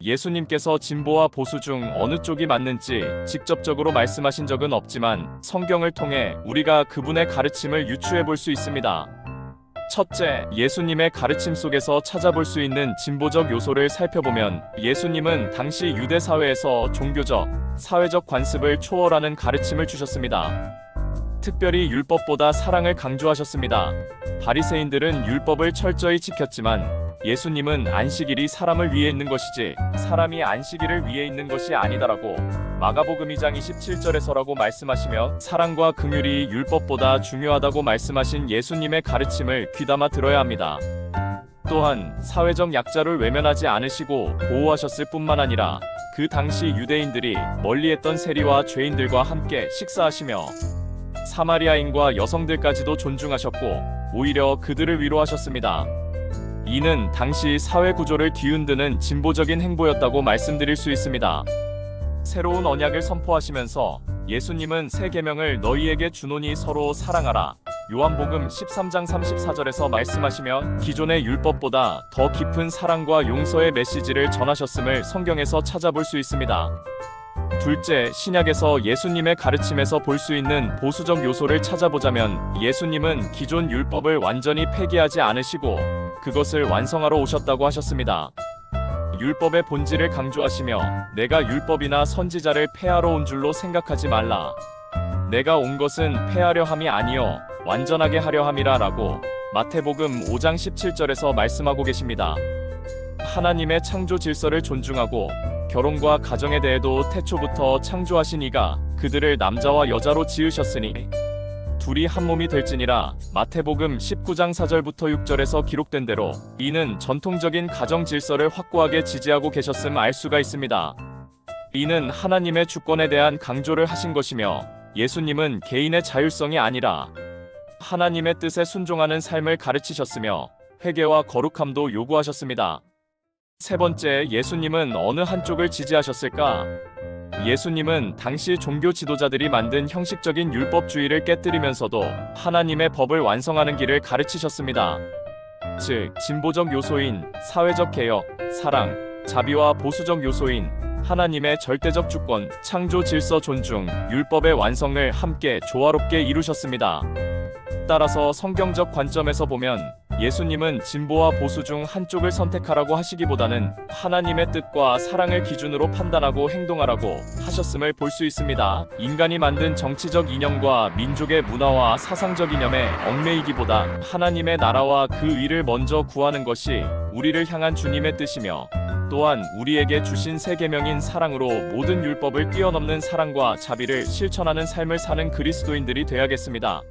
예수님께서 진보와 보수 중 어느 쪽이 맞는지 직접적으로 말씀하신 적은 없지만 성경을 통해 우리가 그분의 가르침을 유추해 볼 수 있습니다. 첫째, 예수님의 가르침 속에서 찾아볼 수 있는 진보적 요소를 살펴보면 예수님은 당시 유대 사회에서 종교적, 사회적 관습을 초월하는 가르침을 주셨습니다. 특별히 율법보다 사랑을 강조하셨습니다. 바리새인들은 율법을 철저히 지켰지만 예수님은 안식일이 사람을 위해 있는 것이지 사람이 안식일을 위해 있는 것이 아니다라고 마가복음 2장 27절에서라고 말씀하시며 사랑과 긍휼이 율법보다 중요하다고 말씀하신 예수님의 가르침을 귀담아 들어야 합니다. 또한 사회적 약자를 외면하지 않으시고 보호하셨을 뿐만 아니라 그 당시 유대인들이 멀리했던 세리와 죄인들과 함께 식사하시며 사마리아인과 여성들까지도 존중하셨고 오히려 그들을 위로하셨습니다. 이는 당시 사회 구조를 뒤흔드는 진보적인 행보였다고 말씀드릴 수 있습니다. 새로운 언약을 선포하시면서 예수님은 새 계명을 너희에게 주노니 서로 사랑하라. 요한복음 13장 34절에서 말씀하시며 기존의 율법보다 더 깊은 사랑과 용서의 메시지를 전하셨음을 성경에서 찾아볼 수 있습니다. 둘째, 신약에서 예수님의 가르침에서 볼 수 있는 보수적 요소를 찾아보자면 예수님은 기존 율법을 완전히 폐기하지 않으시고 그것을 완성하러 오셨다고 하셨습니다. 율법의 본질을 강조하시며 내가 율법이나 선지자를 폐하러 온 줄로 생각하지 말라. 내가 온 것은 폐하려 함이 아니요 완전하게 하려 함이라 라고 마태복음 5장 17절에서 말씀하고 계십니다. 하나님의 창조 질서를 존중하고 결혼과 가정에 대해도 태초부터 창조하신 이가 그들을 남자와 여자로 지으셨으니 둘이 한 몸이 될지니라. 마태복음 19장 4절부터 6절에서 기록된 대로 이는 전통적인 가정 질서를 확고하게 지지하고 계셨음 알 수가 있습니다. 이는 하나님의 주권에 대한 강조를 하신 것이며 예수님은 개인의 자율성이 아니라 하나님의 뜻에 순종하는 삶을 가르치셨으며 회개와 거룩함도 요구하셨습니다. 세 번째, 예수님은 어느 한쪽을 지지하셨을까? 예수님은 당시 종교 지도자들이 만든 형식적인 율법주의를 깨뜨리면서도 하나님의 법을 완성하는 길을 가르치셨습니다. 즉, 진보적 요소인 사회적 개혁, 사랑, 자비와 보수적 요소인 하나님의 절대적 주권, 창조 질서 존중, 율법의 완성을 함께 조화롭게 이루셨습니다. 따라서 성경적 관점에서 보면 예수님은 진보와 보수 중 한쪽을 선택하라고 하시기보다는 하나님의 뜻과 사랑을 기준으로 판단하고 행동하라고 하셨음을 볼 수 있습니다. 인간이 만든 정치적 이념과 민족의 문화와 사상적 이념에 얽매이기보다 하나님의 나라와 그 의를 먼저 구하는 것이 우리를 향한 주님의 뜻이며 또한 우리에게 주신 새 계명인 사랑으로 모든 율법을 뛰어넘는 사랑과 자비를 실천하는 삶을 사는 그리스도인들이 되야겠습니다.